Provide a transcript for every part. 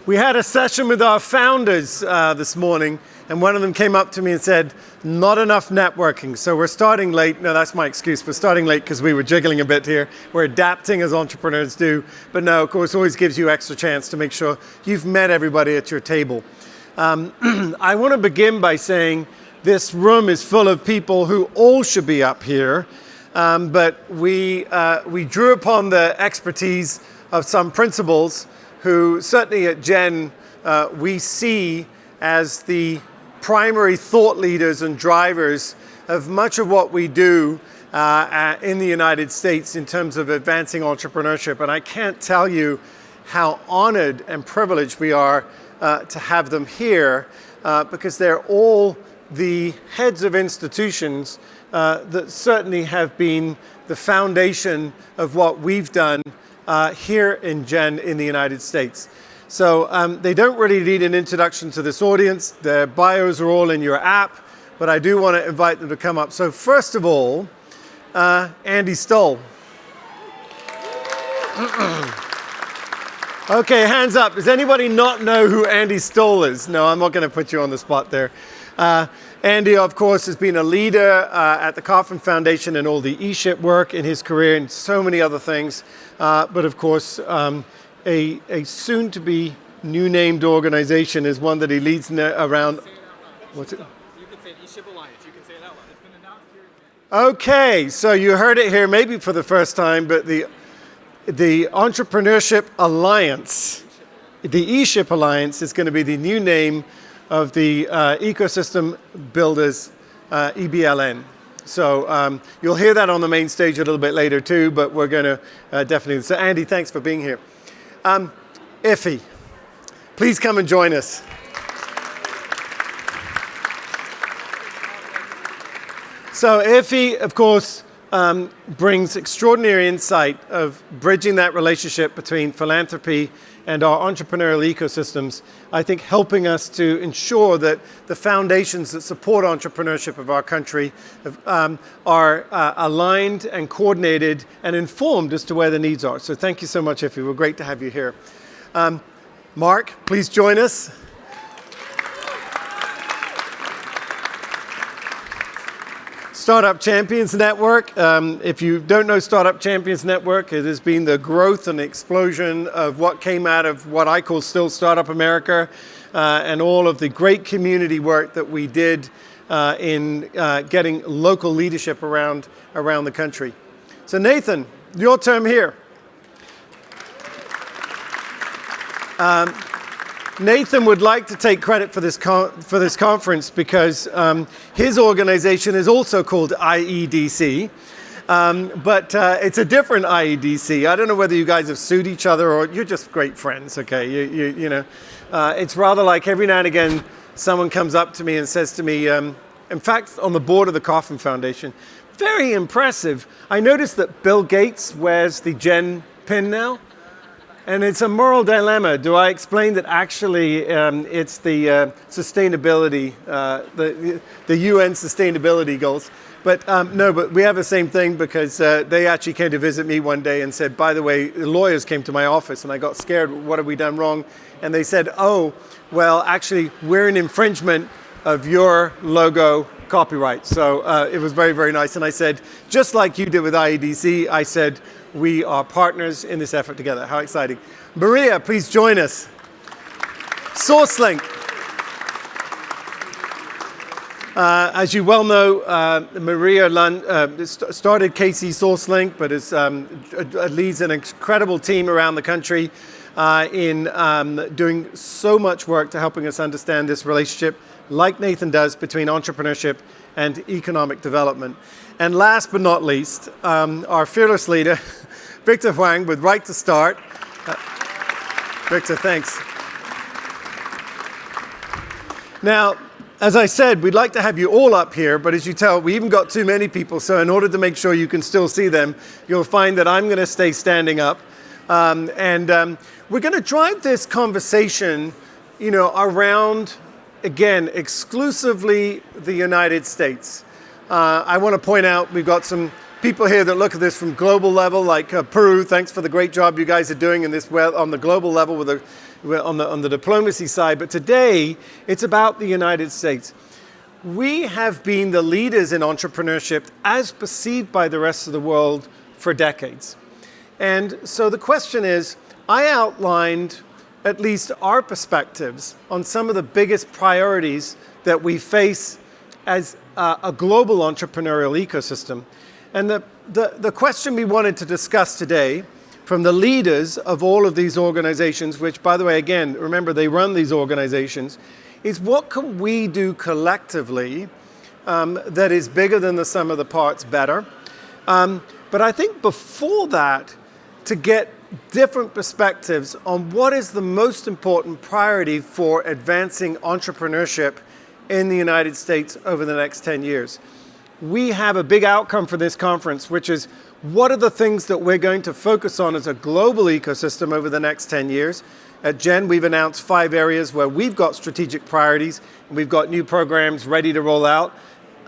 We had a session with our founders this morning, and one of them came up to me and said, not enough networking. So we're starting late. No, that's my excuse. We're starting late because we were jiggling a bit here. We're adapting as entrepreneurs do. But no, of course, always gives you extra chance to make sure you've met everybody at your table. I want to begin by saying this room is full of people who all should be up here. But we drew upon the expertise of some principals who certainly at GEN we see as the primary thought leaders and drivers of much of what we do in the United States in terms of advancing entrepreneurship. And I can't tell you how honored and privileged we are to have them here because they're all the heads of institutions that certainly have been the foundation of what we've done here in GEN in the United States. So they don't really need an introduction to this audience. Their bios are all in your app, but I do want to invite them to come up. So first of all, Andy Stoll. Okay, hands up. Does anybody not know who Andy Stoll is? No, I'm not going to put you on the spot there. Andy, of course, has been a leader at the Kauffman Foundation and all the eShip work in his career and so many other things. But of course, a soon-to-be new-named organization is one that he leads around. What's it? You can say eShip Alliance. You can say it out loud. It's been announced here. Okay, so you heard it here maybe for the first time, but the Entrepreneurship Alliance, the eShip Alliance is going to be the new name of the Ecosystem Builders, EBLN. So you'll hear that on the main stage a little bit later too, but we're going to definitely. So Andy, thanks for being here. Iffy, please come and join us. So Iffy, of course, brings extraordinary insight of bridging that relationship between philanthropy and our entrepreneurial ecosystems, I think helping us to ensure that the foundations that support entrepreneurship of our country are aligned and coordinated and informed as to where the needs are. So thank you so much, Iffy. We're great to have you here. Mark, please join us. Startup Champions Network. If you don't know Startup Champions Network, it has been the growth and explosion of what came out of what I call still Startup America and all of the great community work that we did in getting local leadership around the country. So Nathan, your term here. Nathan would like to take credit for this conference because his organization is also called IEDC, but it's a different IEDC. I don't know whether you guys have sued each other or you're just great friends, okay? You know, it's rather like every now and again someone comes up to me and says to me, in fact, on the board of the Kauffman Foundation, very impressive. I noticed that Bill Gates wears the GEN pin now. And it's a moral dilemma. Do I explain that actually it's the sustainability, the UN sustainability goals? But no, but we have the same thing because they actually came to visit me one day and said, by the way, the lawyers came to my office and I got scared. What have we done wrong? And they said, oh, well, actually, we're in infringement of your logo copyright. So it was very, very nice. And I said, just like you did with IEDC, I said, we are partners in this effort together. How exciting. Maria, please join us. SourceLink. As you well know, Maria started KC SourceLink, but leads an incredible team around the country in doing so much work to helping us understand this relationship, like Nathan does, between entrepreneurship and economic development. And last but not least, our fearless leader, Victor Huang, with Right to Start. Victor, thanks. Now, as I said, we'd like to have you all up here, but as you tell, we even got too many people, so in order to make sure you can still see them, you'll find that I'm going to stay standing up. We're going to drive this conversation, around, again, exclusively the United States. I want to point out we've got some people here that look at this from global level, like Peru. Thanks for the great job you guys are doing in this on the global level on the diplomacy side. But today, it's about the United States. We have been the leaders in entrepreneurship as perceived by the rest of the world for decades. And so the question is, I outlined at least our perspectives on some of the biggest priorities that we face as a global entrepreneurial ecosystem. And the question we wanted to discuss today from the leaders of all of these organizations, which, by the way, again, remember, they run these organizations, is what can we do collectively that is bigger than the sum of the parts better? But I think before that, to get different perspectives on what is the most important priority for advancing entrepreneurship in the United States over the next 10 years. We have a big outcome for this conference, which is what are the things that we're going to focus on as a global ecosystem over the next 10 years. At Gen, we've announced 5 areas where we've got strategic priorities, and we've got new programs ready to roll out,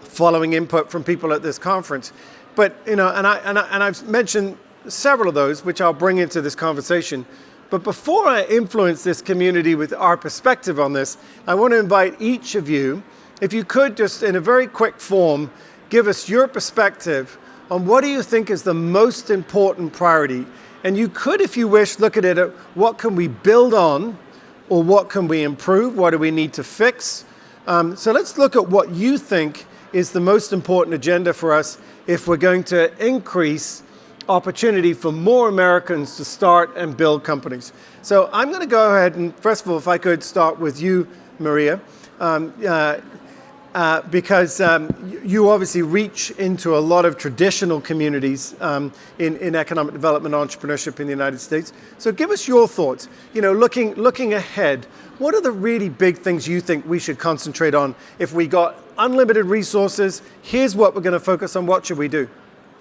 following input from people at this conference. But, and I've mentioned several of those, which I'll bring into this conversation. But before I influence this community with our perspective on this, I want to invite each of you, if you could just in a very quick form, give us your perspective on what do you think is the most important priority. And you could, if you wish, look at it at what can we build on, or what can we improve, what do we need to fix. So let's look at what you think is the most important agenda for us if we're going to increase opportunity for more Americans to start and build companies. So I'm going to go ahead and, first of all, if I could start with you, Maria, because you obviously reach into a lot of traditional communities in economic development entrepreneurship in the United States. So give us your thoughts. Looking ahead, what are the really big things you think we should concentrate on? If we got unlimited resources, here's what we're going to focus on. What should we do?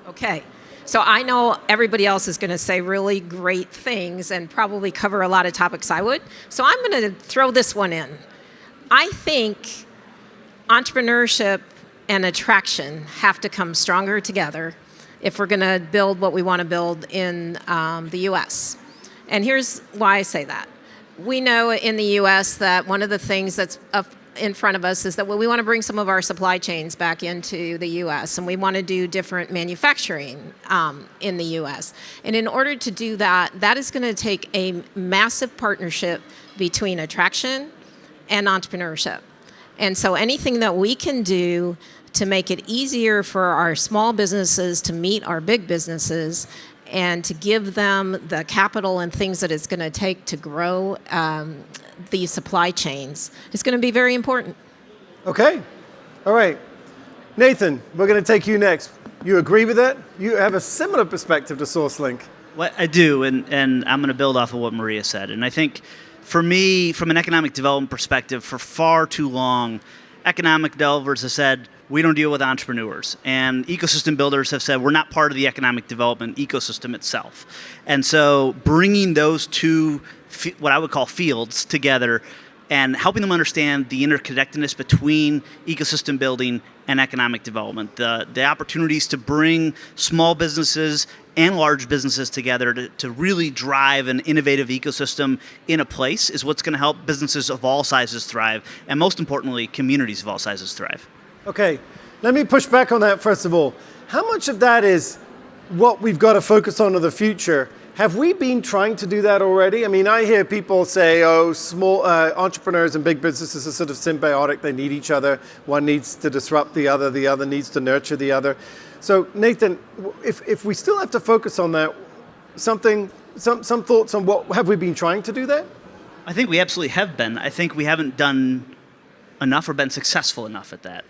Okay. So I know everybody else is going to say really great things and probably cover a lot of topics I would. So I'm going to throw this one in. I think entrepreneurship and attraction have to come stronger together if we're going to build what we want to build in the U.S. And here's why I say that. We know in the U.S. that one of the things that's in front of us is that we want to bring some of our supply chains back into the U.S. and we want to do different manufacturing in the U.S. And in order to do that, that is going to take a massive partnership between attraction and entrepreneurship. And so anything that we can do to make it easier for our small businesses to meet our big businesses and to give them the capital and things that it's going to take to grow these supply chains is going to be very important. Okay. All right. Nathan, we're going to take you next. You agree with that? You have a similar perspective to SourceLink. Well, I do, and I'm going to build off of what Maria said. And I think for me, from an economic development perspective, for far too long, economic developers have said, we don't deal with entrepreneurs. And ecosystem builders have said, we're not part of the economic development ecosystem itself. And so bringing those two, what I would call fields, together and helping them understand the interconnectedness between ecosystem building and economic development, the opportunities to bring small businesses and large businesses together to really drive an innovative ecosystem in a place is what's going to help businesses of all sizes thrive, and most importantly, communities of all sizes thrive. Okay, let me push back on that first of all. How much of that is what we've got to focus on in the future? Have we been trying to do that already? I mean, I hear people say, oh, small entrepreneurs and big businesses are sort of symbiotic. They need each other. One needs to disrupt the other needs to nurture the other. So Nathan, if we still have to focus on that, some thoughts on what, have we been trying to do that? I think we absolutely have been. I think we haven't done enough or been successful enough at that.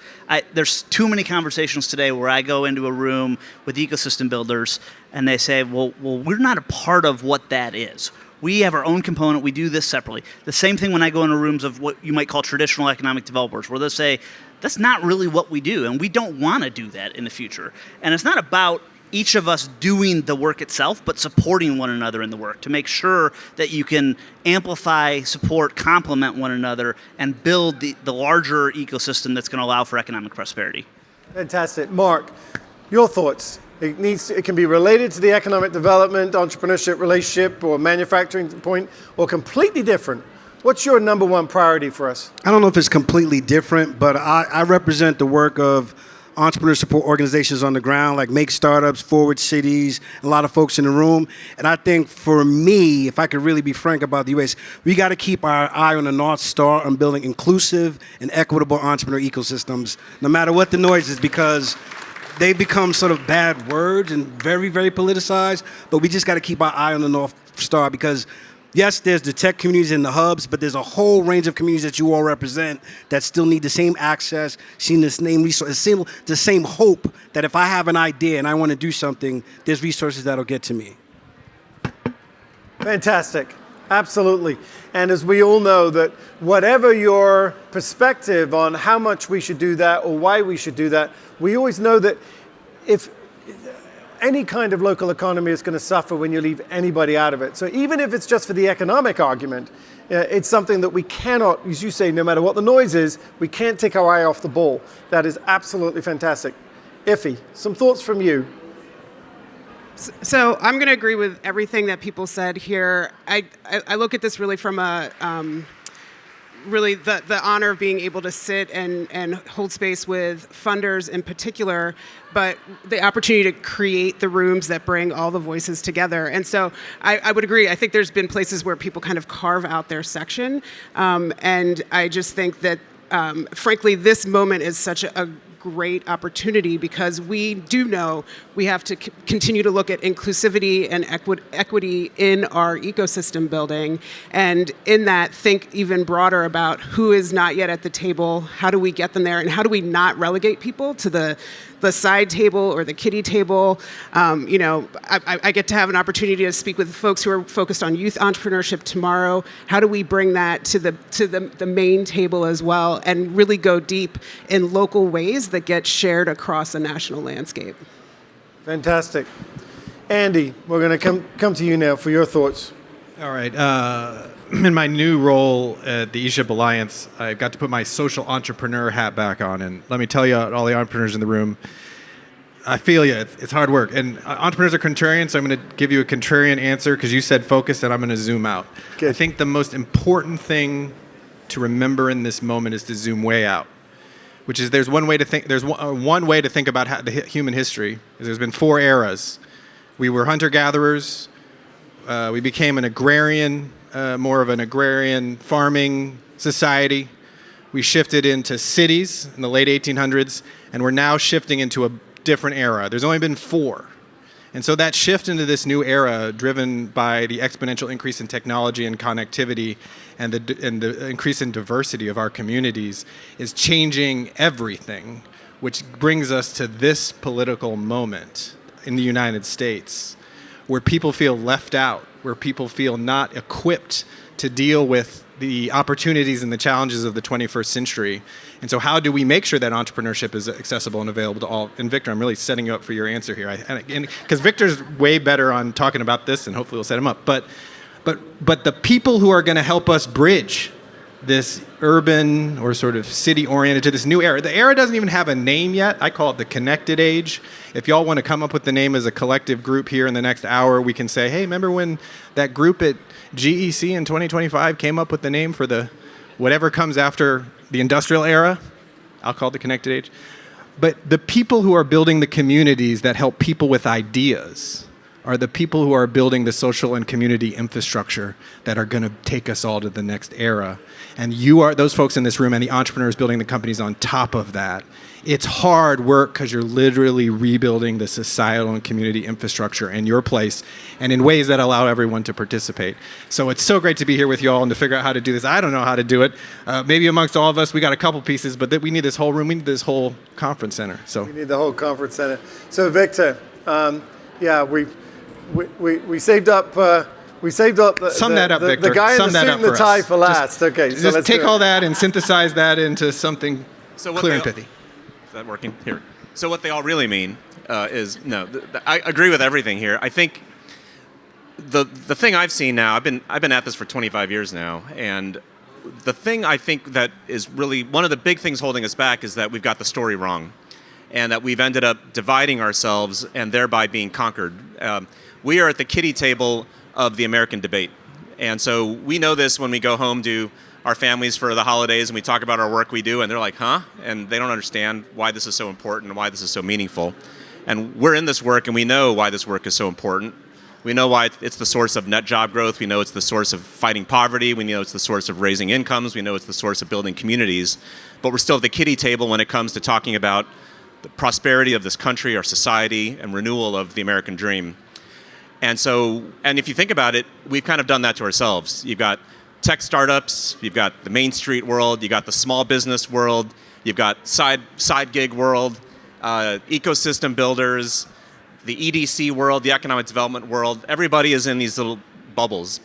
There's too many conversations today where I go into a room with ecosystem builders and they say, well, we're not a part of what that is. We have our own component. We do this separately. The same thing when I go into rooms of what you might call traditional economic developers, where they'll say, that's not really what we do, and we don't want to do that in the future. And it's not about each of us doing the work itself, but supporting one another in the work to make sure that you can amplify, support, complement one another, and build the larger ecosystem that's going to allow for economic prosperity. Fantastic. Mark, your thoughts. It can be related to the economic development, entrepreneurship, relationship, or manufacturing point, or completely different. What's your number one priority for us? I don't know if it's completely different, but I represent the work of entrepreneur support organizations on the ground, like Make Startups, Forward Cities, a lot of folks in the room. And I think for me, if I could really be frank about the U.S., we got to keep our eye on the North Star on building inclusive and equitable entrepreneur ecosystems, no matter what the noise is, because they become sort of bad words and very, very politicized. But we just got to keep our eye on the North Star because, yes, there's the tech communities and the hubs, but there's a whole range of communities that you all represent that still need the same access, seeing the same resources, the same hope that if I have an idea and I want to do something, there's resources that'll get to me. Fantastic. Absolutely. And as we all know, that whatever your perspective on how much we should do that or why we should do that, we always know that if any kind of local economy is going to suffer when you leave anybody out of it. So even if it's just for the economic argument, it's something that we cannot, as you say, no matter what the noise is, we can't take our eye off the ball. That is absolutely fantastic. Iffy, some thoughts from you? So I'm going to agree with everything that people said here. I look at this really from a really the honor of being able to sit and hold space with funders in particular, but the opportunity to create the rooms that bring all the voices together. And so I would agree. I think there's been places where people kind of carve out their section. And I just think that, frankly, this moment is such a great opportunity because we do know we have to continue to look at inclusivity and equity in our ecosystem building, and in that think even broader about who is not yet at the table, how do we get them there, and how do we not relegate people to the side table or the kiddie table. I get to have an opportunity to speak with folks who are focused on youth entrepreneurship tomorrow. How do we bring that to the main table as well and really go deep in local ways that get shared across a national landscape? Fantastic. Andy, we're going to come to you now for your thoughts. All right. In my new role at the eShip Alliance, I got to put my social entrepreneur hat back on. And let me tell you, all the entrepreneurs in the room, I feel you. It's hard work. And entrepreneurs are contrarian, so I'm going to give you a contrarian answer because you said focus, and I'm going to zoom out. Good. I think the most important thing to remember in this moment is to zoom way out, which is there's one way to think about the human history. There's been 4 eras. We were hunter-gatherers. We became an agrarian, more of an agrarian farming society. We shifted into cities in the late 1800s, and we're now shifting into a different era. There's only been 4. And so that shift into this new era, driven by the exponential increase in technology and connectivity and the increase in diversity of our communities, is changing everything, which brings us to this political moment in the United States, where people feel left out, where people feel not equipped to deal with the opportunities and the challenges of the 21st century. And so how do we make sure that entrepreneurship is accessible and available to all? And Victor, I'm really setting you up for your answer here. Because Victor's way better on talking about this, and hopefully we'll set him up. But the people who are going to help us bridge this urban or sort of city-oriented to this new era. The era doesn't even have a name yet. I call it the connected age. If y'all want to come up with the name as a collective group here in the next hour, we can say, hey, remember when that group at GEC in 2025 came up with the name for the whatever comes after the industrial era? I'll call it the connected age. But the people who are building the communities that help people with ideas are the people who are building the social and community infrastructure that are going to take us all to the next era. And you are those folks in this room and the entrepreneurs building the companies on top of that. It's hard work because you're literally rebuilding the societal and community infrastructure in your place and in ways that allow everyone to participate. So it's so great to be here with you all and to figure out how to do this. I don't know how to do it. Maybe amongst all of us, we got a couple pieces, but we need this whole room. We need this whole conference center. So we need the whole conference center. So Victor, we saved up. Sum that up, Victor. The guy in the suit and the tie for last. Just let's take all that and synthesize that into something clear and pithy. Is that working? Here. So what they all really mean is, no, I agree with everything here. I think the thing I've seen now, I've been at this for 25 years now, and the thing I think that is really one of the big things holding us back is that we've got the story wrong. and that we've ended up dividing ourselves and thereby being conquered. We are at the kiddie table of the American debate. And so we know this when we go home to our families for the holidays and we talk about our work we do, and they're like, huh? And they don't understand why this is so important and why this is so meaningful. And we're in this work and we know why this work is so important. We know why it's the source of net job growth. We know it's the source of fighting poverty. We know it's the source of raising incomes. We know it's the source of building communities. But we're still at the kiddie table when it comes to talking about the prosperity of this country, our society, and renewal of the American dream. And so, and if you think about it, we've kind of done that to ourselves. You've got tech startups, you've got the Main Street world, you've got the small business world, you've got side gig world, ecosystem builders, the EDC world, the economic development world. Everybody is in these little bubbles.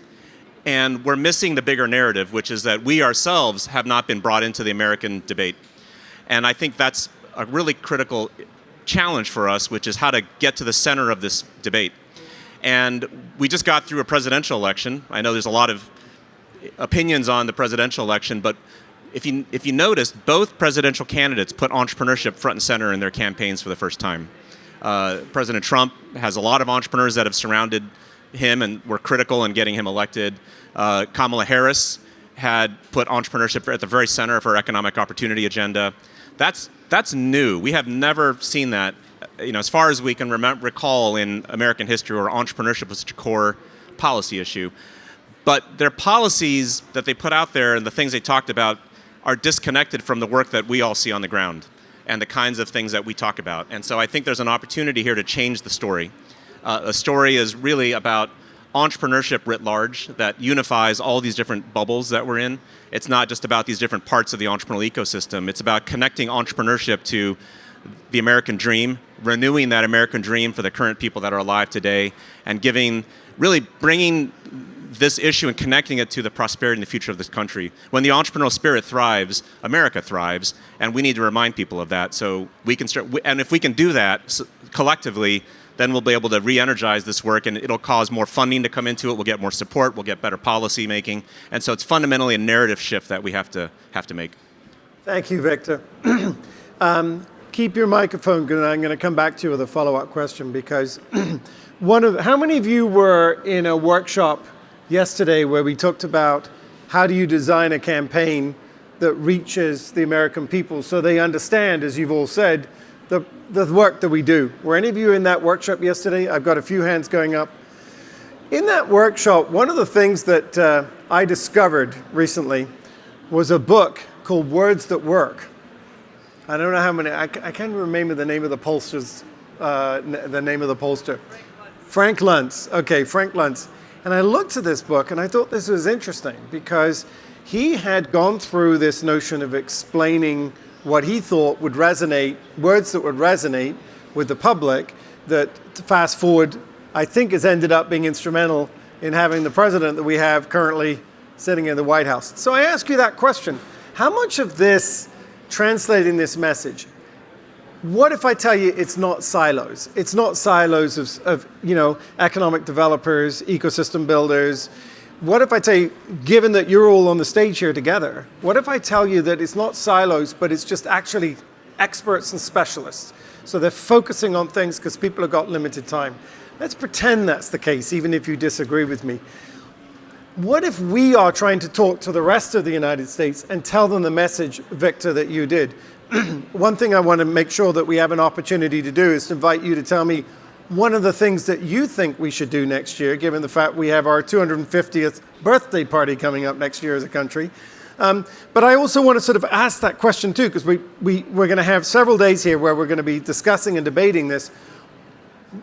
And we're missing the bigger narrative, which is that we ourselves have not been brought into the American debate. And I think that's a really critical challenge for us, which is how to get to the center of this debate. And we just got through a presidential election. I know there's a lot of opinions on the presidential election, but if you notice, both presidential candidates put entrepreneurship front and center in their campaigns for the first time. President Trump has a lot of entrepreneurs that have surrounded him and were critical in getting him elected. Kamala Harris had put entrepreneurship at the very center of her economic opportunity agenda. That's new. We have never seen that, as far as we can recall in American history, where entrepreneurship was such a core policy issue. But their policies that they put out there and the things they talked about are disconnected from the work that we all see on the ground and the kinds of things that we talk about. And so I think there's an opportunity here to change the story. A story is really about entrepreneurship writ large that unifies all these different bubbles that we're in. It's not just about these different parts of the entrepreneurial ecosystem. It's about connecting entrepreneurship to the American dream, renewing that American dream for the current people that are alive today, and really bringing this issue and connecting it to the prosperity and the future of this country. When the entrepreneurial spirit thrives, America thrives, and we need to remind people of that. So we can start, and if we can do that collectively, then we'll be able to re-energize this work, and it'll cause more funding to come into it. We'll get more support. We'll get better policy making, and so it's fundamentally a narrative shift that we have to make. Thank you, Victor. Keep your microphone good. I'm going to come back to you with a follow-up question, because how many of you were in a workshop yesterday where we talked about how do you design a campaign that reaches the American people so they understand, as you've all said, the work that we do? Were any of you in that workshop yesterday? I've got a few hands going up. In that workshop, one of the things that I discovered recently was a book called Words That Work. I don't know how many, I can't remember the name of the pollster's, the name of the pollster. Frank Luntz. Okay, Frank Luntz. And I looked at this book and I thought this was interesting because he had gone through this notion of explaining what he thought would resonate, words that would resonate with the public, that fast forward, I think has ended up being instrumental in having the president that we have currently sitting in the White House. So I ask you that question. How much of this, translating this message, what if I tell you it's not silos? It's not silos of economic developers, ecosystem builders. What if I tell you, given that you're all on the stage here together, what if I tell you that it's not silos, but it's just actually experts and specialists? So they're focusing on things because people have got limited time. Let's pretend that's the case, even if you disagree with me. What if we are trying to talk to the rest of the United States and tell them the message, Victor, that you did? One thing I want to make sure that we have an opportunity to do is to invite you to tell me one of the things that you think we should do next year, given the fact we have our 250th birthday party coming up next year as a country. But I also want to sort of ask that question too, because we're going to have several days here where we're going to be discussing and debating this.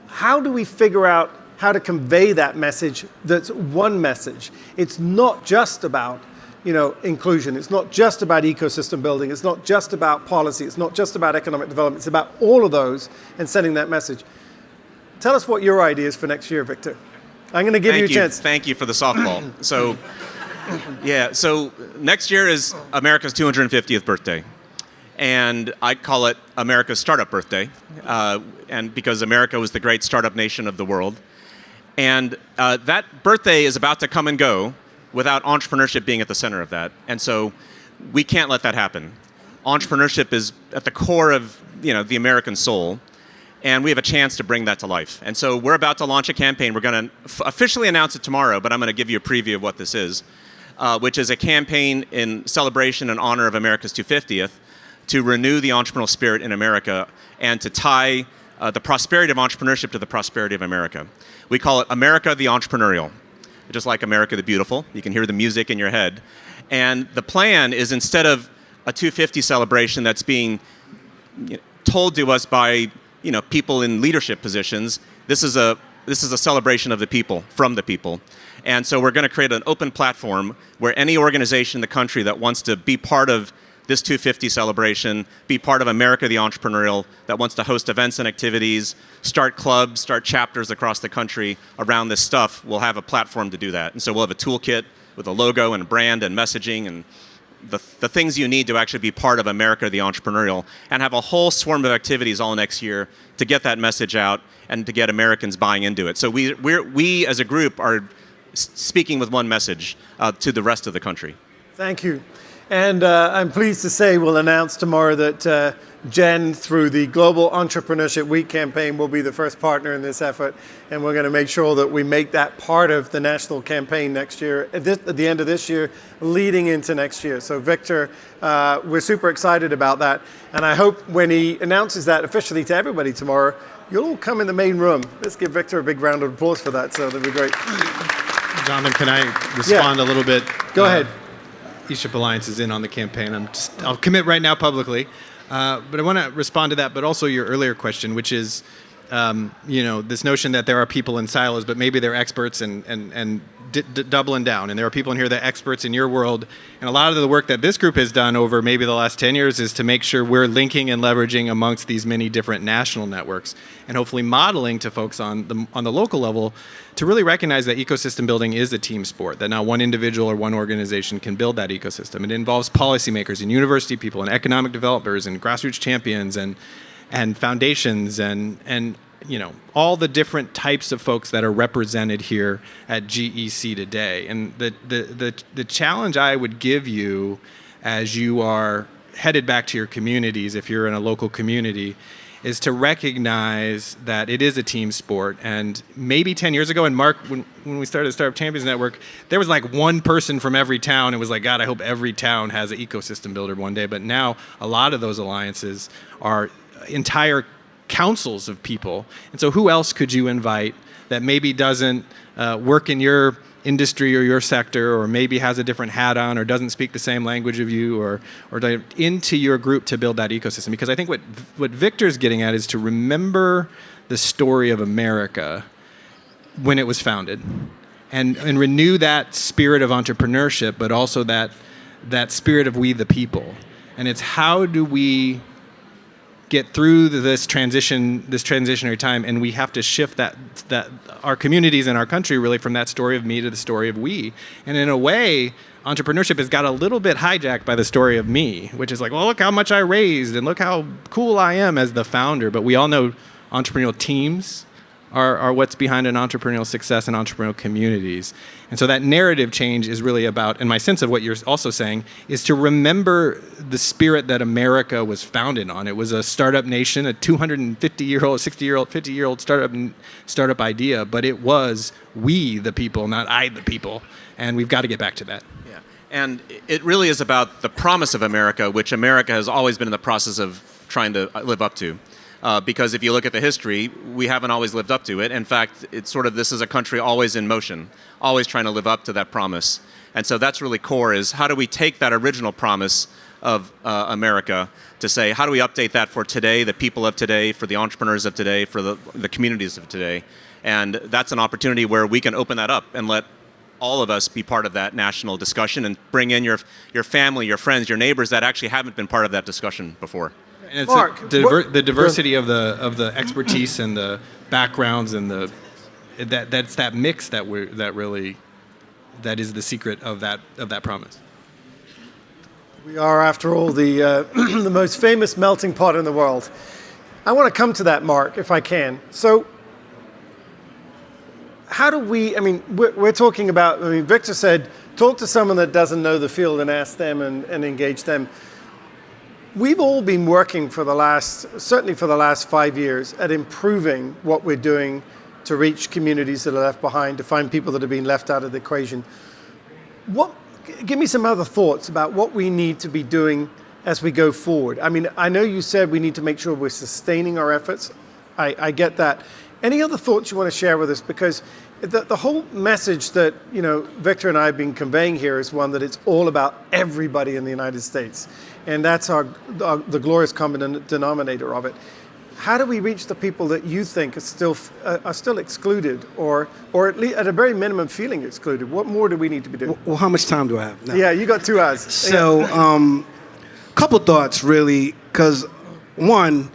How do we figure out how to convey that message that's one message? It's not just about inclusion. It's not just about ecosystem building. It's not just about policy. It's not just about economic development. It's about all of those and sending that message. Tell us what your idea is for next year, Victor. I'm going to give you a chance. Thank you for the softball. So, so next year is America's 250th birthday. And I call it America's startup birthday, and because America was the great startup nation of the world. And that birthday is about to come and go without entrepreneurship being at the center of that. And so we can't let that happen. Entrepreneurship is at the core of the American soul. And we have a chance to bring that to life. And so we're about to launch a campaign. We're going to officially announce it tomorrow, but I'm going to give you a preview of what this is, which is a campaign in celebration and honor of America's 250th to renew the entrepreneurial spirit in America and to tie the prosperity of entrepreneurship to the prosperity of America. We call it America the Entrepreneurial, just like America the Beautiful. You can hear the music in your head. And the plan is, instead of a 250 celebration that's being told to us by people in leadership positions, this is a celebration of the people, from the people. And so we're going to create an open platform where any organization in the country that wants to be part of this 250 celebration, be part of America the Entrepreneurial, that wants to host events and activities, start clubs, start chapters across the country around this stuff, will have a platform to do that. And so we'll have a toolkit with a logo and brand and messaging and the things you need to actually be part of America the Entrepreneurial, and have a whole swarm of activities all next year to get that message out and to get Americans buying into it. So we as a group are speaking with one message to the rest of the country. Thank you. And I'm pleased to say we'll announce tomorrow that Jen, through the Global Entrepreneurship Week campaign, will be the first partner in this effort. And we're going to make sure that we make that part of the national campaign next year, at the end of this year, leading into next year. So Victor, we're super excited about that. And I hope when he announces that officially to everybody tomorrow, you'll all come in the main room. Let's give Victor a big round of applause for that. So that'd be great. Jonathan, can I respond a little bit? Go ahead. E-Ship Alliance is in on the campaign. I'll commit right now publicly. But I want to respond to that, but also your earlier question, which is, this notion that there are people in silos, but maybe they're experts and doubling down. And there are people in here that are experts in your world. And a lot of the work that this group has done over maybe the last 10 years is to make sure we're linking and leveraging amongst these many different national networks, and hopefully modeling to folks on the local level to really recognize that ecosystem building is a team sport, that not one individual or one organization can build that ecosystem. It involves policymakers and university people and economic developers and grassroots champions and foundations and all the different types of folks that are represented here at GEC today. And the challenge I would give you as you are headed back to your communities, if you're in a local community, is to recognize that it is a team sport. And maybe 10 years ago, and Mark, when we started the Startup Champions Network, there was like one person from every town. It was like, God, I hope every town has an ecosystem builder one day. But now a lot of those alliances are entire councils of people. And so who else could you invite that maybe doesn't work in your industry or your sector, or maybe has a different hat on, or doesn't speak the same language of you, or into your group to build that ecosystem? Because I think what Victor's getting at is to remember the story of America when it was founded, and renew that spirit of entrepreneurship, but also that spirit of we the people. And it's how do we get through this transitionary time, and we have to shift that our communities and our country really from that story of me to the story of we. And in a way, entrepreneurship has got a little bit hijacked by the story of me, which is like, well, look how much I raised and look how cool I am as the founder. But we all know entrepreneurial teams are what's behind an entrepreneurial success and entrepreneurial communities. And so that narrative change is really about, and my sense of what you're also saying, is to remember the spirit that America was founded on. It was a startup nation, a 250-year-old, 60-year-old, 50-year-old startup idea, but it was we the people, not I the people. And we've got to get back to that. Yeah. And it really is about the promise of America, which America has always been in the process of trying to live up to. Because if you look at the history, we haven't always lived up to it. In fact, it's sort of, this is a country always in motion, always trying to live up to that promise. And so that's really core, is how do we take that original promise of America to say, how do we update that for today, the people of today, for the entrepreneurs of today, for the communities of today? And that's an opportunity where we can open that up and let all of us be part of that national discussion, and bring in your family, your friends, your neighbors that actually haven't been part of that discussion before. And it's Mark, the diversity of the expertise and the backgrounds and that's that mix that is the secret of that promise. We are, after all, the the most famous melting pot in the world. I want to come to that, Mark, if I can. So how do we, we're talking about, Victor said, talk to someone that doesn't know the field and ask them and engage them. We've all been working certainly for the last 5 years, at improving what we're doing to reach communities that are left behind, to find people that have been left out of the equation. Give me some other thoughts about what we need to be doing as we go forward. I mean, I know you said we need to make sure we're sustaining our efforts. I get that. Any other thoughts you want to share with us? Because the whole message that Victor and I have been conveying here is one that it's all about everybody in the United States. And that's the glorious common denominator of it. How do we reach the people that you think are still excluded, or at least at a very minimum feeling excluded? What more do we need to be doing? Well, how much time do I have now? Yeah, you got 2 hours. So, couple thoughts really, because one,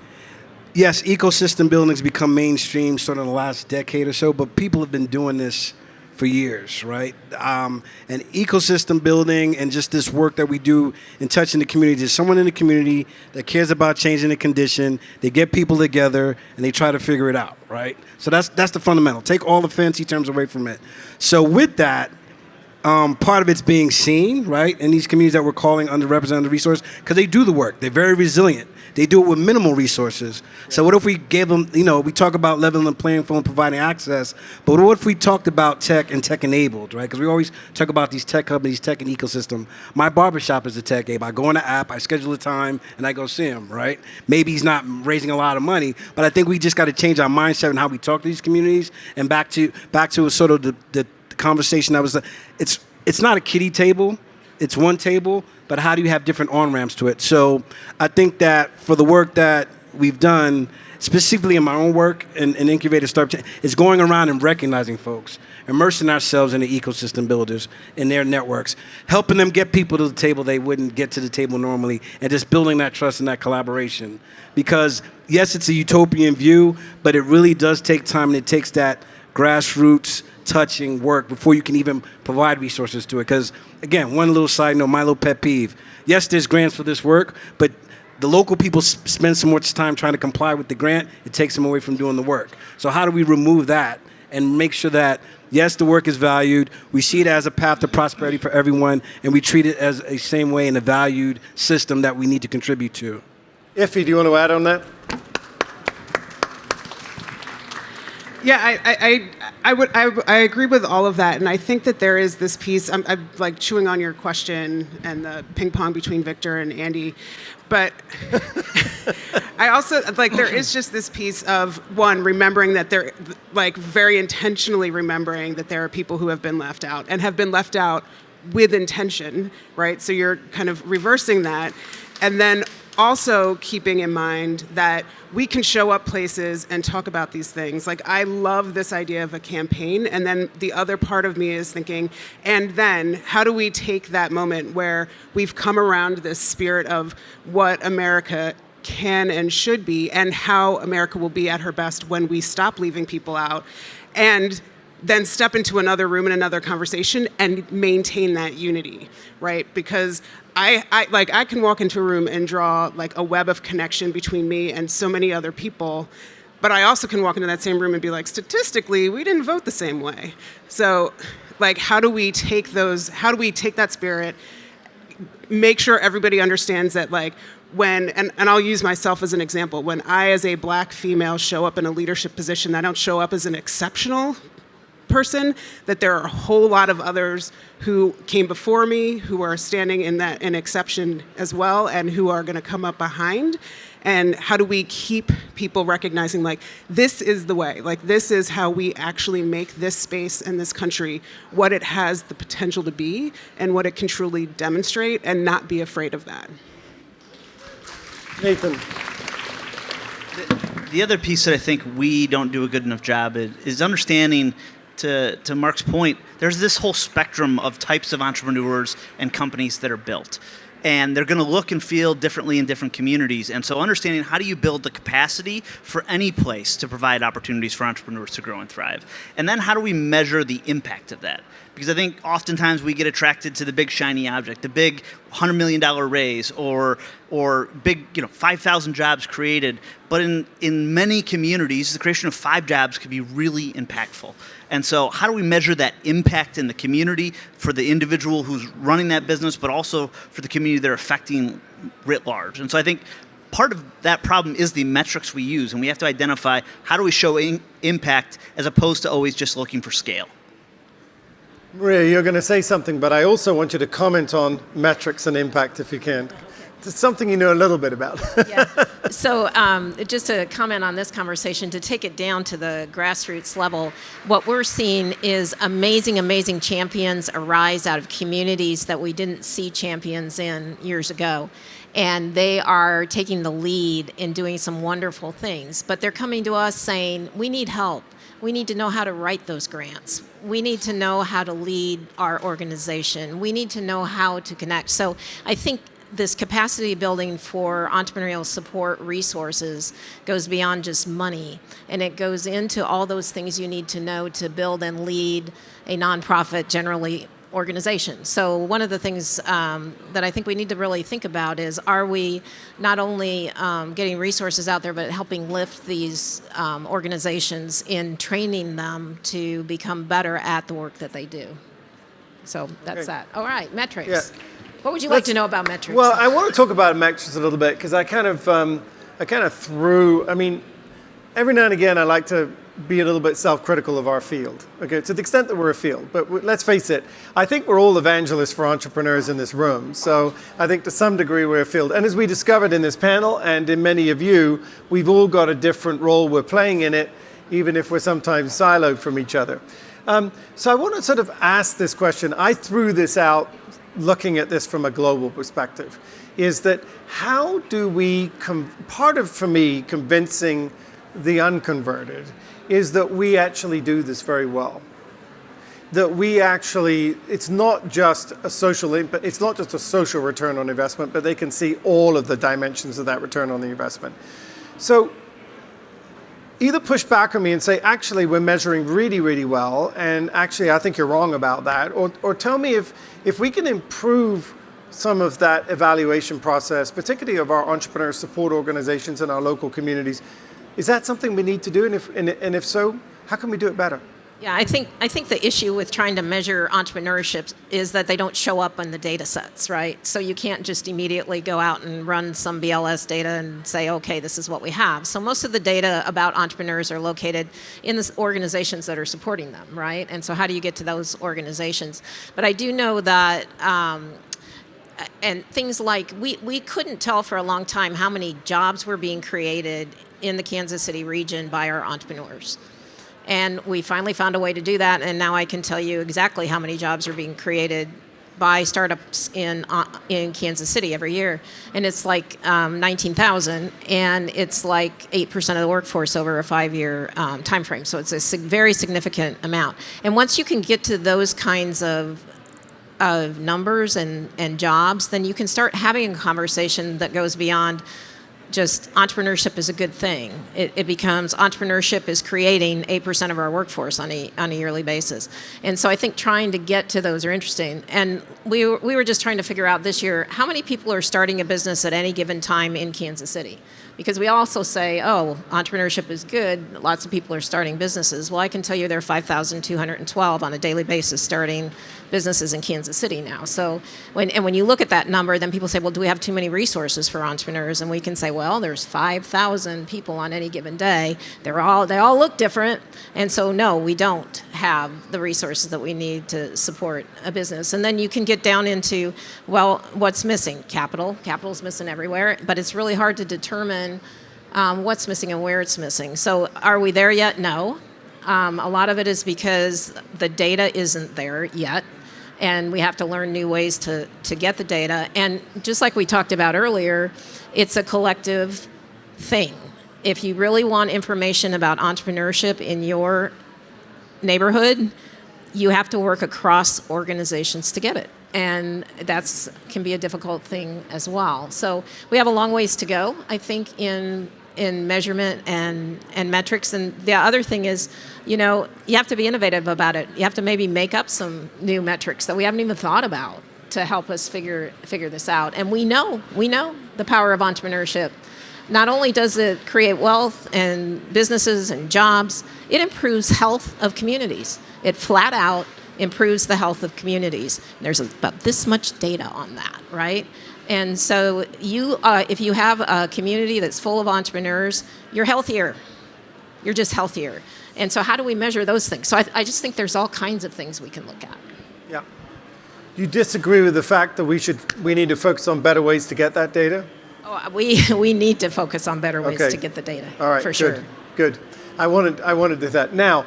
yes, ecosystem building's become mainstream sort of the last decade or so, but people have been doing this for years, right? And ecosystem building and just this work that we do in touching the community. There's someone in the community that cares about changing the condition. They get people together and they try to figure it out, right? So that's the fundamental. Take all the fancy terms away from it. So with that, part of it's being seen, right, in these communities that we're calling underrepresented resource, because they do the work. They're very resilient. They do it with minimal resources. So what if we gave them, we talk about leveling the playing field and providing access, but what if we talked about tech and tech-enabled, right? Because we always talk about these tech companies, tech and ecosystem. My barbershop is a tech ape. I go on the app, I schedule a time, and I go see him, right? Maybe he's not raising a lot of money, but I think we just got to change our mindset and how we talk to these communities, and back to sort of the conversation that was, it's not a kiddie table, it's one table, but how do you have different on-ramps to it? So I think that for the work that we've done, specifically in my own work in Incubator Startup, is going around and recognizing folks, immersing ourselves in the ecosystem builders, in their networks, helping them get people to the table they wouldn't get to the table normally, and just building that trust and that collaboration. Because yes, it's a utopian view, but it really does take time, and it takes that grassroots touching work before you can even provide resources to it. Because again, one little side note, my little pet peeve. Yes, there's grants for this work, but the local people spend so much time trying to comply with the grant, it takes them away from doing the work. So how do we remove that and make sure that, yes, the work is valued, we see it as a path to prosperity for everyone, and we treat it as a same way in a valued system that we need to contribute to? Iffy, do you want to add on that? Yeah, I agree with all of that, and I think that there is this piece. I'm like chewing on your question and the ping pong between Victor and Andy, but I also there is just this piece of one, remembering that they're very intentionally remembering that there are people who have been left out and have been left out with intention, right? So you're kind of reversing that, and then also keeping in mind that we can show up places and talk about these things. I love this idea of a campaign, and then the other part of me is thinking, and then how do we take that moment where we've come around this spirit of what America can and should be, and how America will be at her best when we stop leaving people out, and then step into another room and another conversation and maintain that unity, right? Because I can walk into a room and draw a web of connection between me and so many other people, but I also can walk into that same room and be like, statistically, we didn't vote the same way. So how do we take that spirit, make sure everybody understands that when, and I'll use myself as an example, when I as a Black female show up in a leadership position, I don't show up as an exceptional person, that there are a whole lot of others who came before me who are standing in an exception as well, and who are going to come up behind. And how do we keep people recognizing this is the way, this is how we actually make this space and this country what it has the potential to be and what it can truly demonstrate, and not be afraid of that. Nathan. The other piece that I think we don't do a good enough job is understanding, to Mark's point, there's this whole spectrum of types of entrepreneurs and companies that are built. And they're going to look and feel differently in different communities. And so understanding how do you build the capacity for any place to provide opportunities for entrepreneurs to grow and thrive. And then how do we measure the impact of that? Because I think oftentimes we get attracted to the big shiny object, the big $100 million raise or big, 5,000 jobs created. But in many communities, the creation of 5 jobs could be really impactful. And so how do we measure that impact in the community for the individual who's running that business, but also for the community they're affecting writ large? And so I think part of that problem is the metrics we use, and we have to identify how do we show impact as opposed to always just looking for scale. Maria, you're going to say something, but I also want you to comment on metrics and impact if you can. It's something you know a little bit about. Yeah. So just to comment on this conversation, to take it down to the grassroots level, what we're seeing is amazing champions arise out of communities that we didn't see champions in years ago. And they are taking the lead in doing some wonderful things. But they're coming to us saying, we need help. We need to know how to write those grants. We need to know how to lead our organization. We need to know how to connect. So I think this capacity building for entrepreneurial support resources goes beyond just money, and it goes into all those things you need to know to build and lead a nonprofit generally organization. So one of the things that I think we need to really think about is, are we not only getting resources out there, but helping lift these organizations in training them to become better at the work that they do. So that's that. All right, metrics. Yeah. What would you like to know about metrics? Well, I want to talk about metrics a little bit because I kind of threw. I mean, every now and again, I like to be a little bit self-critical of our field. Okay, to the extent that we're a field, but let's face it. I think we're all evangelists for entrepreneurs in this room. So I think to some degree we're a field. And as we discovered in this panel, and in many of you, we've all got a different role we're playing in it, even if we're sometimes siloed from each other. So I want to sort of ask this question. I threw this out looking at this from a global perspective, is that how do we, part of, for me, convincing the unconverted is that we actually do this very well. That we actually, it's not just a social impact, it's not just a social return on investment, but they can see all of the dimensions of that return on the investment. So either push back on me and say, actually, we're measuring really well, and actually, I think you're wrong about that, or tell me if we can improve some of that evaluation process, particularly of our entrepreneur support organizations in our local communities. Is that something we need to do? And if so, how can we do it better? Yeah, I think the issue with trying to measure entrepreneurship is that they don't show up on the data sets, right? So you can't just immediately go out and run some BLS data and say, okay, this is what we have. So most of the data about entrepreneurs are located in the organizations that are supporting them, right? And so how do you get to those organizations? But I do know that, and things like, we couldn't tell for a long time how many jobs were being created in the Kansas City region by our entrepreneurs. And we finally found a way to do that, and now I can tell you exactly how many jobs are being created by startups in Kansas City every year. And it's like 19,000, and it's like 8% of the workforce over a 5-year time frame. So it's a very significant amount. And once you can get to those kinds of numbers and jobs, then you can start having a conversation that goes beyond just entrepreneurship is a good thing. It becomes entrepreneurship is creating 8% of our workforce on a yearly basis. And so I think trying to get to those are interesting. And we were just trying to figure out this year, how many people are starting a business at any given time in Kansas City? Because we also say, oh, entrepreneurship is good. Lots of people are starting businesses. Well, I can tell you there are 5,212 on a daily basis starting businesses in Kansas City now. So when you look at that number, then people say, well, do we have too many resources for entrepreneurs? And we can say, well, there's 5,000 people on any given day. They all look different. And so no, we don't have the resources that we need to support a business. And then you can get down into, well, what's missing? Capital. Capital's missing everywhere, but it's really hard to determine what's missing and where it's missing. So are we there yet? No. A lot of it is because the data isn't there yet, and we have to learn new ways to get the data. And just like we talked about earlier, it's a collective thing. If you really want information about entrepreneurship in your neighborhood, you have to work across organizations to get it. And that can be a difficult thing as well. So we have a long ways to go, I think, in measurement and metrics. And the other thing is, you have to be innovative about it. You have to maybe make up some new metrics that we haven't even thought about. to help us figure this out. And we know the power of entrepreneurship. Not only does it create wealth and businesses and jobs, it improves health of communities. It flat out improves the health of communities. There's about this much data on that, right? And so if you have a community that's full of entrepreneurs, you're healthier. You're just healthier. And so how do we measure those things? So I just think there's all kinds of things we can look at. Yeah. Do you disagree with the fact that we need to focus on better ways to get that data? Oh, we need to focus on better ways to get the data. All right, for sure. Good. I wanted to do that. Now,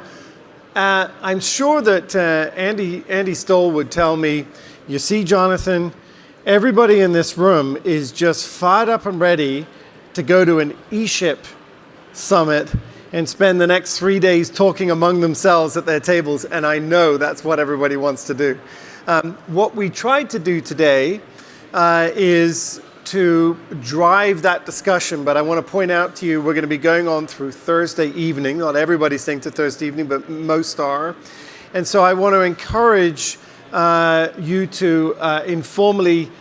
I'm sure that Andy Stoll would tell me, you see, Jonathan, everybody in this room is just fired up and ready to go to an eShip summit and spend the next 3 days talking among themselves at their tables, and I know that's what everybody wants to do. What we tried to do today is to drive that discussion, but I want to point out to you, we're going to be going on through Thursday evening. Not everybody's staying to Thursday evening, but most are. And so I want to encourage you to informally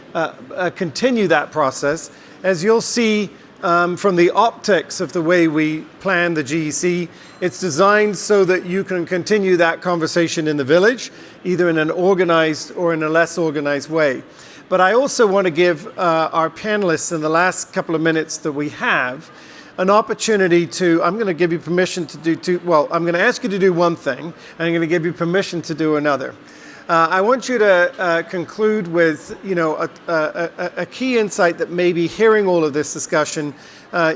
continue that process. As you'll see from the optics of the way we plan the GEC, it's designed so that you can continue that conversation in the village, either in an organized or in a less organized way. But I also want to give our panelists in the last couple of minutes that we have an opportunity to, I'm going to give you permission to do I'm going to ask you to do one thing, and I'm going to give you permission to do another. I want you to conclude with, a key insight that maybe hearing all of this discussion,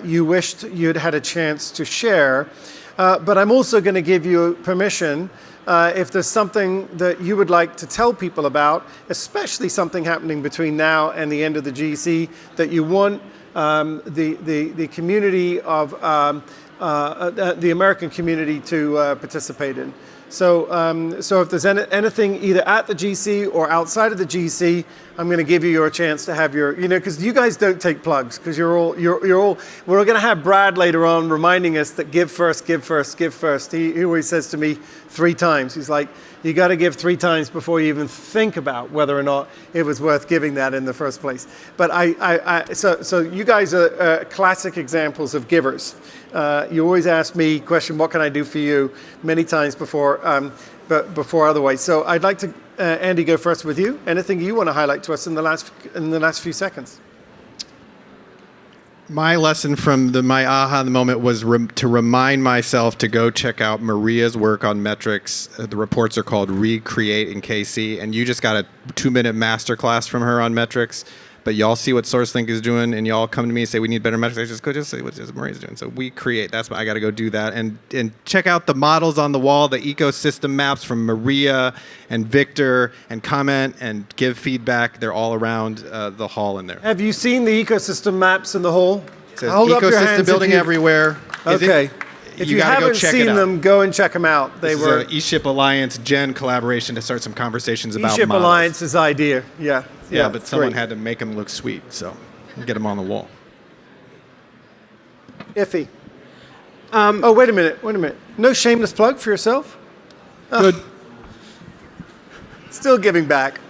you wished you'd had a chance to share. But I'm also going to give you permission if there's something that you would like to tell people about, especially something happening between now and the end of the GEC that you want the community of the American community to participate in. So if there's anything either at the GEC or outside of the GEC, I'm going to give you your chance to have your, because you guys don't take plugs, because you're all, we're going to have Brad later on reminding us that give first, give first, give first. He always says to me 3 times, he's like, you got to give 3 times before you even think about whether or not it was worth giving that in the first place. But so you guys are classic examples of givers. You always ask me question, what can I do for you? Many times before otherwise. So I'd like to, Andy, go first with you. Anything you want to highlight to us in the last few seconds? My lesson from my aha in the moment was to remind myself to go check out Maria's work on metrics. The reports are called Recreate in KC, and you just got a 2-minute masterclass from her on metrics. But y'all see what SourceLink is doing, and y'all come to me and say we need better metrics. I just go say what Maria's doing. So we create. That's why I got to go do that and check out the models on the wall, the ecosystem maps from Maria and Victor, and comment and give feedback. They're all around the hall in there. Have you seen the ecosystem maps in the hall? It says ecosystem building everywhere. Okay. If you haven't seen them, go and check them out. This were an eShip Alliance Gen collaboration to start some conversations about eShip models. Alliance's idea. Yeah, but someone had to make them look sweet, so get them on the wall. Iffy. Oh, wait a minute. No shameless plug for yourself? Good. Still giving back.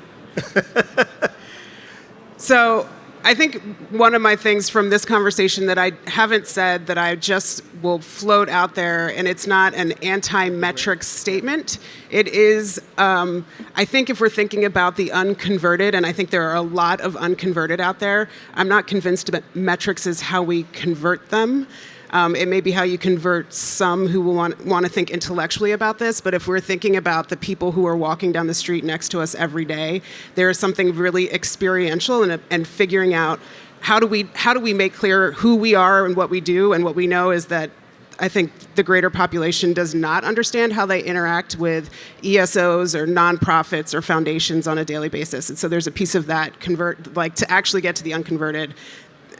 So I think one of my things from this conversation that I haven't said that I just will float out there, and it's not an anti-metrics statement. It is, I think if we're thinking about the unconverted, and I think there are a lot of unconverted out there, I'm not convinced that metrics is how we convert them. It may be how you convert some who will want to think intellectually about this, but if we're thinking about the people who are walking down the street next to us every day, there is something really experiential and figuring out how do we make clear who we are and what we do, and what we know is that I think the greater population does not understand how they interact with ESOs or nonprofits or foundations on a daily basis. And so there's a piece of that to actually get to the unconverted.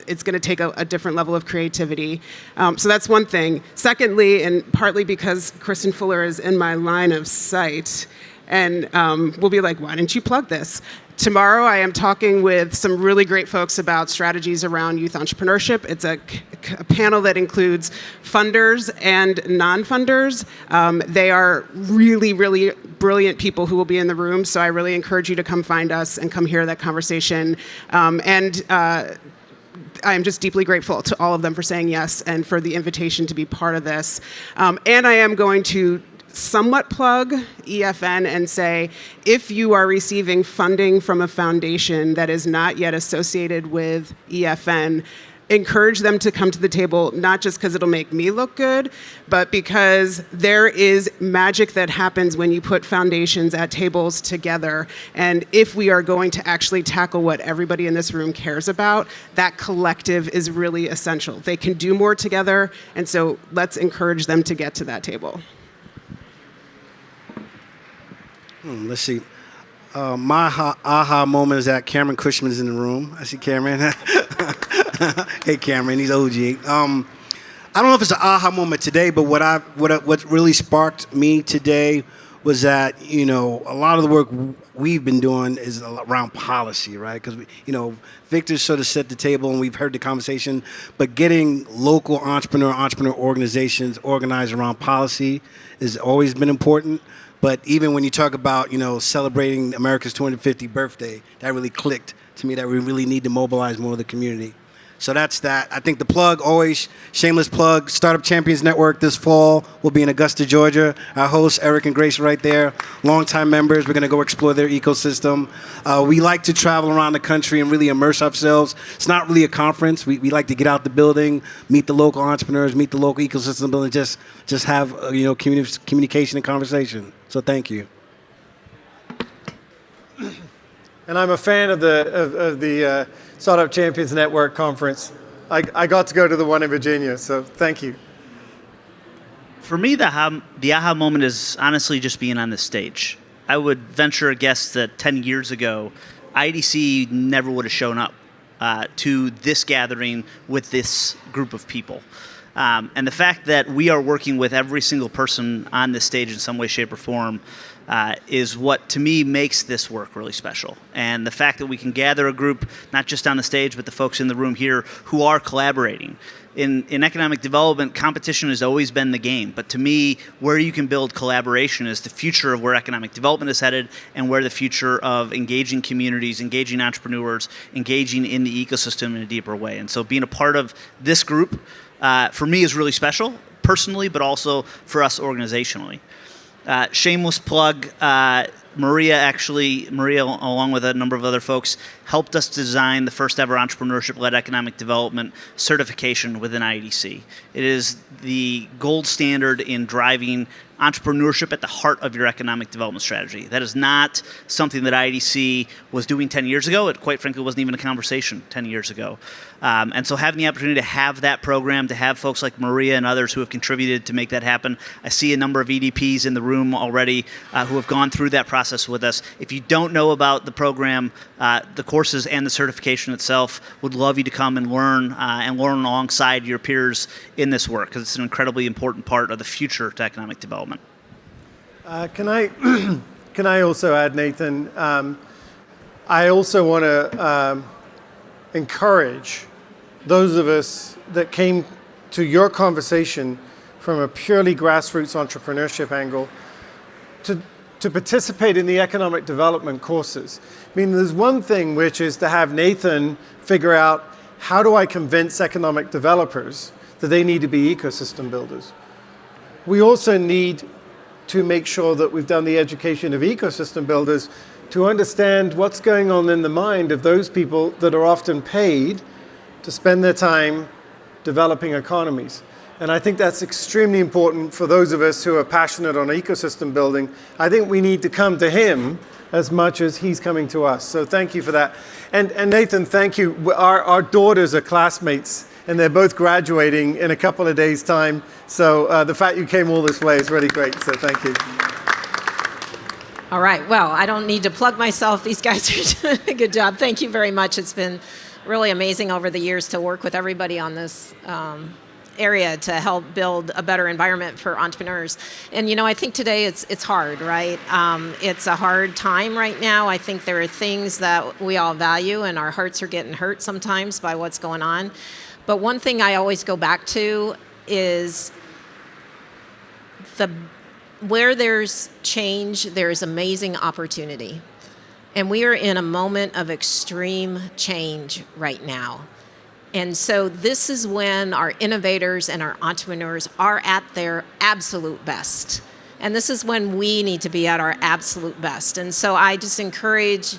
It's going to take a different level of creativity. So that's one thing. Secondly, and partly because Kristen Fuller is in my line of sight, and we'll be like, why didn't you plug this? Tomorrow, I am talking with some really great folks about strategies around youth entrepreneurship. It's a panel that includes funders and non-funders. They are really, really brilliant people who will be in the room, so I really encourage you to come find us and come hear that conversation. I am just deeply grateful to all of them for saying yes and for the invitation to be part of this. And I am going to somewhat plug EFN and say, if you are receiving funding from a foundation that is not yet associated with EFN, encourage them to come to the table, not just because it'll make me look good, but because there is magic that happens when you put foundations at tables together. And if we are going to actually tackle what everybody in this room cares about, that collective is really essential. They can do more together, and so let's encourage them to get to that table. Let's see. My aha moment is that Cameron Cushman is in the room. I see Cameron. Hey, Cameron, he's OG. I don't know if it's an aha moment today, but what really sparked me today was that, a lot of the work we've been doing is around policy, right? Because, Victor sort of set the table and we've heard the conversation, but getting local entrepreneur organizations organized around policy has always been important. But even when you talk about, celebrating America's 250th birthday, that really clicked to me that we really need to mobilize more of the community. So that's that. I think the plug, always shameless plug, Startup Champions Network this fall will be in Augusta, Georgia. Our hosts, Eric and Grace, are right there. Longtime members. We're going to go explore their ecosystem. We like to travel around the country and really immerse ourselves. It's not really a conference. We like to get out the building, meet the local entrepreneurs, meet the local ecosystem building, just have communication and conversation. So thank you. And I'm a fan of the Startup Champions Network conference. I got to go to the one in Virginia, so thank you. For me, the aha moment is honestly just being on this stage. I would venture a guess that 10 years ago, IDC never would have shown up to this gathering with this group of people. And the fact that we are working with every single person on this stage in some way, shape, or form is what, to me, makes this work really special. And the fact that we can gather a group, not just on the stage, but the folks in the room here who are collaborating. In economic development, competition has always been the game. But to me, where you can build collaboration is the future of where economic development is headed and where the future of engaging communities, engaging entrepreneurs, engaging in the ecosystem in a deeper way. And so being a part of this group, for me, is really special, personally, but also for us organizationally. Shameless plug, Maria, along with a number of other folks, helped us design the first ever entrepreneurship-led economic development certification within IDC. It is the gold standard in driving entrepreneurship at the heart of your economic development strategy. That is not something that IDC was doing 10 years ago. It, quite frankly, wasn't even a conversation 10 years ago. And so having the opportunity to have that program, to have folks like Maria and others who have contributed to make that happen. I see a number of EDPs in the room already who have gone through that process with us. If you don't know about the program, the courses and the certification itself, would love you to come and learn alongside your peers in this work, because it's an incredibly important part of the future to economic development. Can I also add, Nathan? I also want to encourage those of us that came to your conversation from a purely grassroots entrepreneurship angle to participate in the economic development courses. I mean, there's one thing which is to have Nathan figure out, how do I convince economic developers that they need to be ecosystem builders? We also need to make sure that we've done the education of ecosystem builders to understand what's going on in the mind of those people that are often paid to spend their time developing economies. And I think that's extremely important for those of us who are passionate on ecosystem building. I think we need to come to him as much as he's coming to us. So thank you for that. And Nathan, thank you. Our daughters are classmates, and they're both graduating in a couple of days' time. So the fact you came all this way is really great. So thank you. All right. Well, I don't need to plug myself. These guys are doing a good job. Thank you very much. It's been really amazing over the years to work with everybody on this area to help build a better environment for entrepreneurs. And I think today it's hard, right? It's a hard time right now. I think there are things that we all value, and our hearts are getting hurt sometimes by what's going on. But one thing I always go back to is where there's change, there's amazing opportunity. And we are in a moment of extreme change right now. And so this is when our innovators and our entrepreneurs are at their absolute best. And this is when we need to be at our absolute best. And so I just encourage,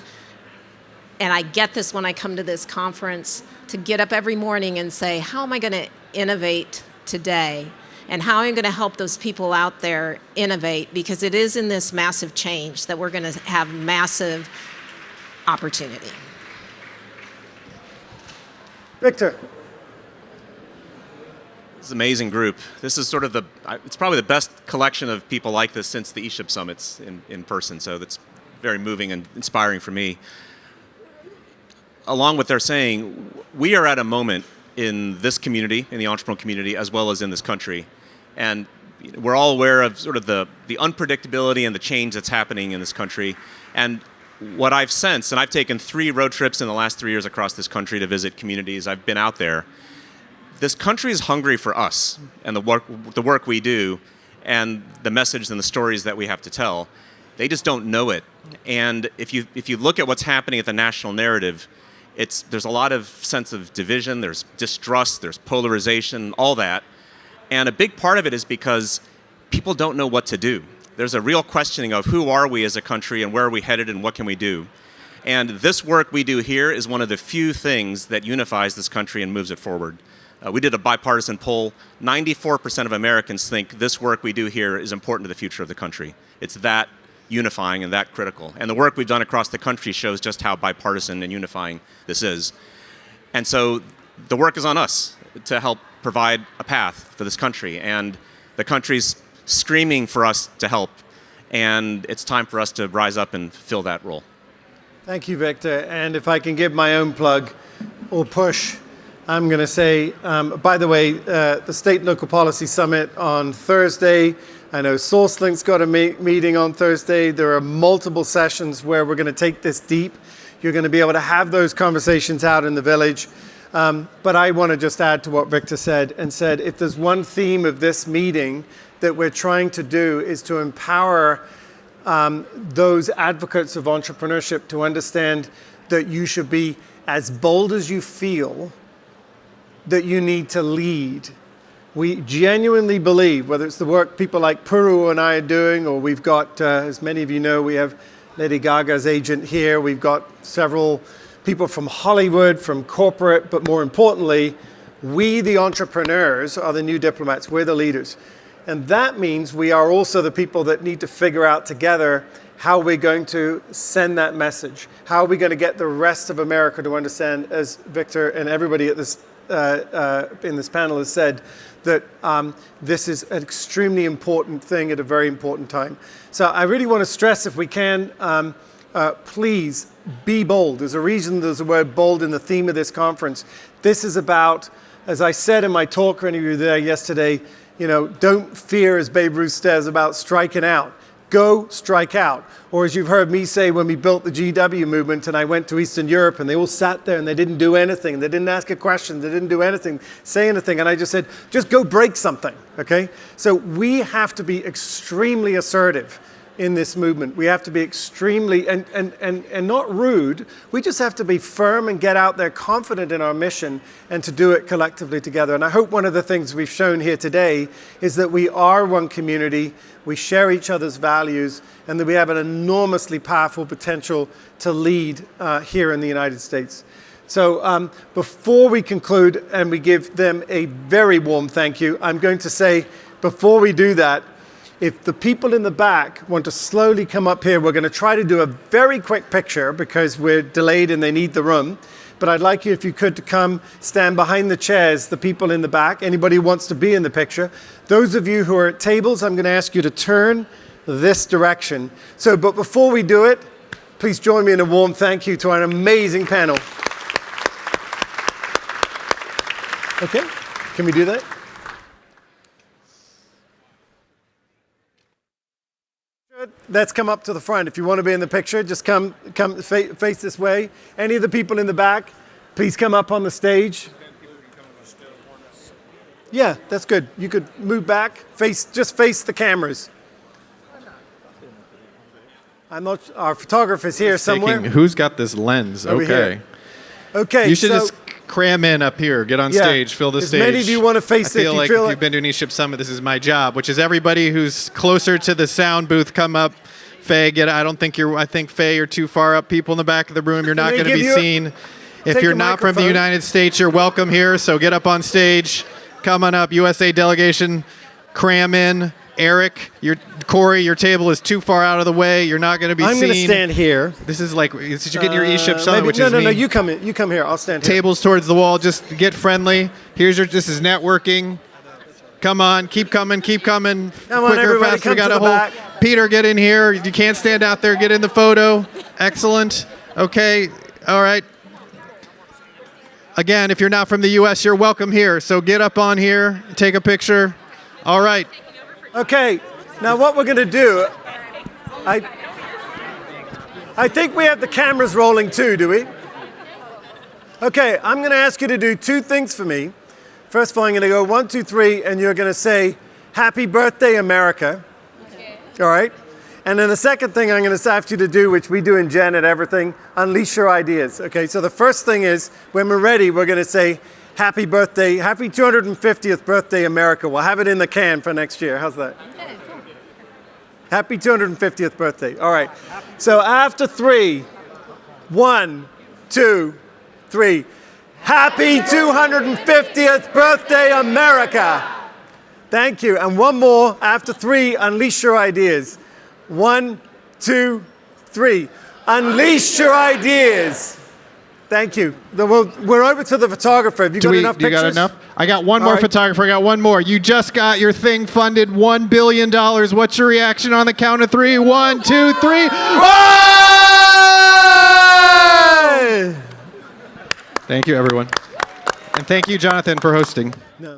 and I get this when I come to this conference, to get up every morning and say, how am I going to innovate today? And how am I going to help those people out there innovate? Because it is in this massive change that we're going to have massive opportunity. Victor. This is an amazing group. This is sort of it's probably the best collection of people like this since the eShip Summits in person. So that's very moving and inspiring for me. Along with their saying, we are at a moment in this community, in the entrepreneurial community, as well as in this country. And we're all aware of sort of the unpredictability and the change that's happening in this country. And what I've sensed, and I've taken 3 road trips in the last 3 years across this country to visit communities. I've been out there. This country is hungry for us and the work we do and the message and the stories that we have to tell. They just don't know it. And if you look at what's happening at the national narrative, there's a lot of sense of division, there's distrust, there's polarization, all that. And a big part of it is because people don't know what to do. There's a real questioning of who are we as a country and where are we headed and what can we do. And this work we do here is one of the few things that unifies this country and moves it forward. We did a bipartisan poll. 94% of Americans think this work we do here is important to the future of the country. It's that unifying and that critical. And the work we've done across the country shows just how bipartisan and unifying this is. And so the work is on us to help provide a path for this country. And the country's screaming for us to help. And it's time for us to rise up and fill that role. Thank you, Victor. And if I can give my own plug or push, I'm going to say, by the way, the State and Local Policy Summit on Thursday. I know SourceLink's got a meeting on Thursday. There are multiple sessions where we're going to take this deep. You're going to be able to have those conversations out in the village. But I want to just add to what Victor said and said, if there's one theme of this meeting that we're trying to do is to empower those advocates of entrepreneurship to understand that you should be as bold as you feel, that you need to lead. We genuinely believe, whether it's the work people like Puru and I are doing, or we've got, as many of you know, we have Lady Gaga's agent here, we've got several people from Hollywood, from corporate, but more importantly, we, the entrepreneurs, are the new diplomats. We're the leaders. And that means we are also the people that need to figure out together how we're going to send that message. How are we going to get the rest of America to understand, as Victor and everybody at this in this panel has said, that this is an extremely important thing at a very important time. So I really want to stress, if we can, please be bold. There's a reason there's the word bold in the theme of this conference. This is about, as I said in my talk, when you were there yesterday, don't fear, as Babe Ruth says, about striking out. Go strike out. Or as you've heard me say when we built the GW movement and I went to Eastern Europe and they all sat there and they didn't do anything. They didn't ask a question. They didn't do anything, say anything. And I just said, just go break something, okay? So we have to be extremely assertive in this movement. We have to be extremely, and not rude. We just have to be firm and get out there confident in our mission and to do it collectively together. And I hope one of the things we've shown here today is that we are one community, we share each other's values, and that we have an enormously powerful potential to lead here in the United States. So before we conclude and we give them a very warm thank you, I'm going to say, before we do that, if the people in the back want to slowly come up here, we're going to try to do a very quick picture because we're delayed and they need the room. But I'd like you, if you could, to come stand behind the chairs, the people in the back, anybody who wants to be in the picture. Those of you who are at tables, I'm going to ask you to turn this direction. But before we do it, please join me in a warm thank you to our amazing panel. Okay, can we do that? let's come up to the front. If you want to be in the picture, just come face this way. Any of the people in the back, please come up on the stage. Yeah, that's good. You could move back, just face the cameras. Our photographer's here somewhere. Who's got this lens? Over Okay. here. Okay, You should so, just cram in up here. Get on stage. Fill the stage. As many of you want to face I it. feel like if you've been to an eShip Summit, this is my job, which is everybody who's closer to the sound booth, come up. Faye, I think Faye, you're too far up. People in the back of the room, you're not going to be seen. If you're not from the United States, you're welcome here, so get up on stage. Come on up, USA delegation, cram in. Eric, Corey, your table is too far out of the way. You're not going to be seen. I'm going to stand here. This is like, you get your eShip Summit, which is No, you come in. You come here. I'll stand here. Tables towards the wall. Just get friendly. This is networking. Come on, keep coming. Come on, Quicker, everybody, faster. come to the back. Peter, get in here. You can't stand out there. Get in the photo. Excellent. Okay. All right. Again, if you're not from the U.S., you're welcome here. So get up on here, take a picture. All right. Okay, now what we're going to do, I think we have the cameras rolling too, do we? Okay, I'm going to ask you to do two things for me. First of all, I'm going to go 1, 2, 3, and you're going to say, "Happy Birthday, America." Okay. All right? And then the second thing I'm going to ask you to do, which we do in Gen at Everything, unleash your ideas. Okay, so the first thing is, when we're ready, we're going to say, "Happy birthday, happy 250th birthday, America." We'll have it in the can for next year. How's that? Okay, cool. Happy 250th birthday. All right. So after 3, 1, 2, 3. Happy 250th birthday, America. Thank you. And one more after 3, unleash your ideas. 1, 2, 3. Unleash your ideas. Thank you. We're over to the photographer. Have you got enough pictures? You got enough? I got one more photographer. I got one more. You just got your thing funded $1 billion. What's your reaction on the count of 3? 1, 2, 3. Thank you, everyone. And thank you, Jonathan, for hosting. No.